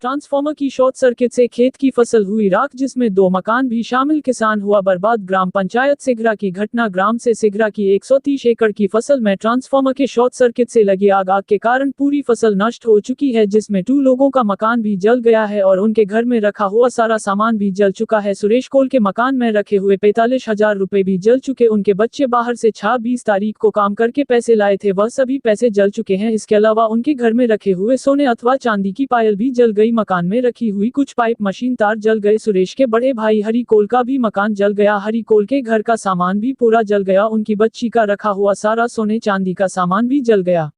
Transformer की short circuit से खेत की फसल हुई राख, जिसमें 2 मकान भी शामिल। किसान हुआ बर्बाद। ग्राम पंचायत सिघरा की घटना। ग्राम से सिघरा की 130 एकड़ की फसल में ट्रांसफार्मर के शॉर्ट सर्किट से लगी आग के कारण पूरी फसल नष्ट हो चुकी है, जिसमें 2 लोगों का मकान भी जल गया है और उनके घर में रखा हुआ सारा सामान भी जल चुका है। सुरेश कोल के मकान में रखे हुए 45,000 रुपए भी जल चुके। उनके बच्चे बाहर से 26 तारीख को काम करके पैसे लाए थे, वह सभी पैसे जल चुके हैं। इसके अलावा उनके घर में रखे हुए सोने अथवा चांदी की पायल भी जल गई। मकान में रखी हुई कुछ पाइप, मशीन, तार जल गए। सुरेश के बड़े भाई हरि कोल का भी मकान जल गया। हरि कोल के घर का सामान भी पूरा जल गया। उनकी बच्ची का रखा हुआ सारा सोने चांदी का सामान भी जल गया।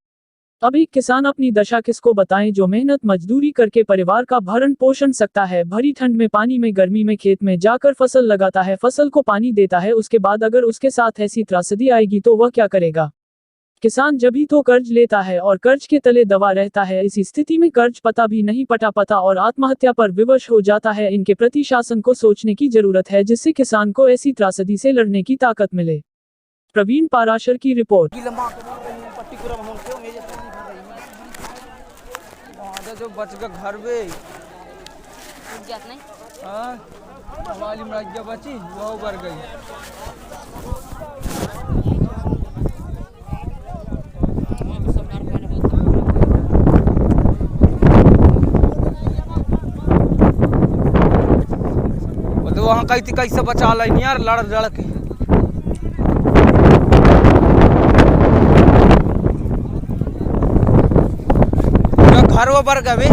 अब एक किसान अपनी दशा किसको बताएं, जो मेहनत मजदूरी करके परिवार का भरण पोषण सकता है। भरी ठंड में, पानी में, गर्मी में खेत में जाकर फसल लगाता है, फसल को पानी देता है। उसके बाद अगर उसके साथ ऐसी त्रासदी आएगी तो वह क्या करेगा। किसान जब ही तो कर्ज लेता है और कर्ज के तले दबा रहता है। इसी स्थिति में कर्ज पता भी नहीं पता और आत्महत्या पर विवश हो जाता है। इनके प्रति शासन को सोचने की जरूरत है, जिससे किसान को ऐसी त्रासदी से लड़ने की ताकत मिले। प्रवीण पाराशर की रिपोर्ट। जो बच गया घर में वाली मरैया बची वो उबर गई। तो वहाँ कैसे बचा लेनी यार, लड़ के घर वो बर गए।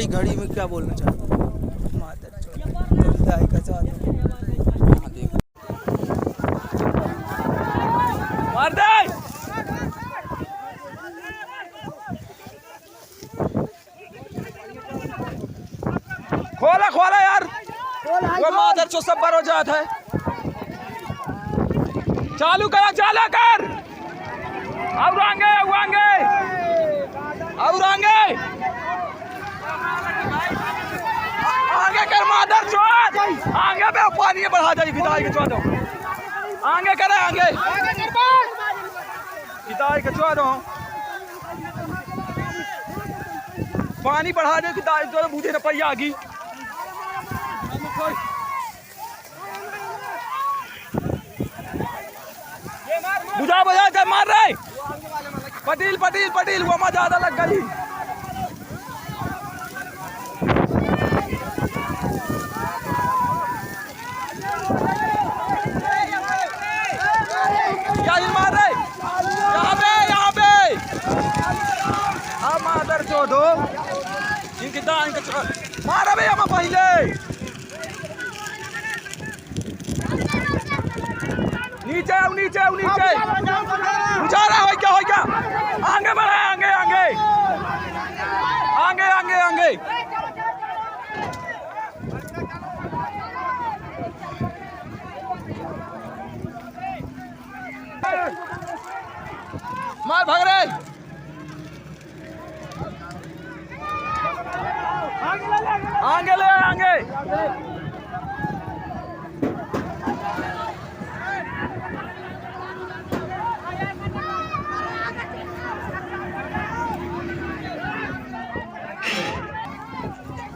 घड़ी में क्या बोलना चाहते हो? मार दे। खोला यार, वो मादर चो सब बर हो जाता है। चालू कर और आगे कर मादर चोद, आगे पे पानी बढ़ा दे विदाई के चोदो, आगे विदाई के चोदो, पानी बढ़ा दे विदाई तो मुझे न पैया आगी। बुझा जा मार रहे पटील वो मजा ज्यादा लग गई। मार रहे यहाँ पे अब मादर चोदो इनकी दान का मारा भैया हम पहले नीचे बुझा रहा है क्या आगे बढ़े आगे मार भाग रहे आगे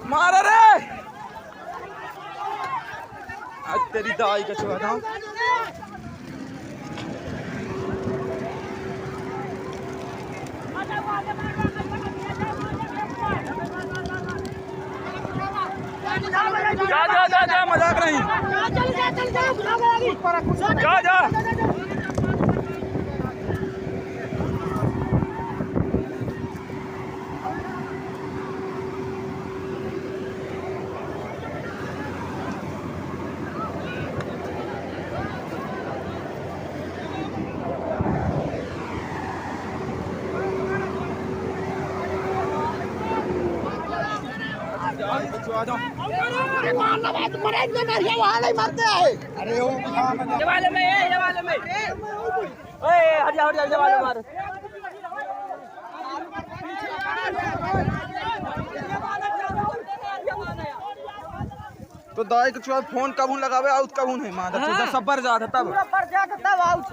मार रे आज तेरी दाई का छुआ था। जा मजाक नहीं जा चुआ दो मारना बात मरे इतने नरिया वहां नहीं मरते हैं। अरे ओ ये वाले में ओए हट जा ये वाले मार। तो दाई के चुआ फोन कब लगावे आउट कब है मां सब पर जात तब पर जात तब आउट।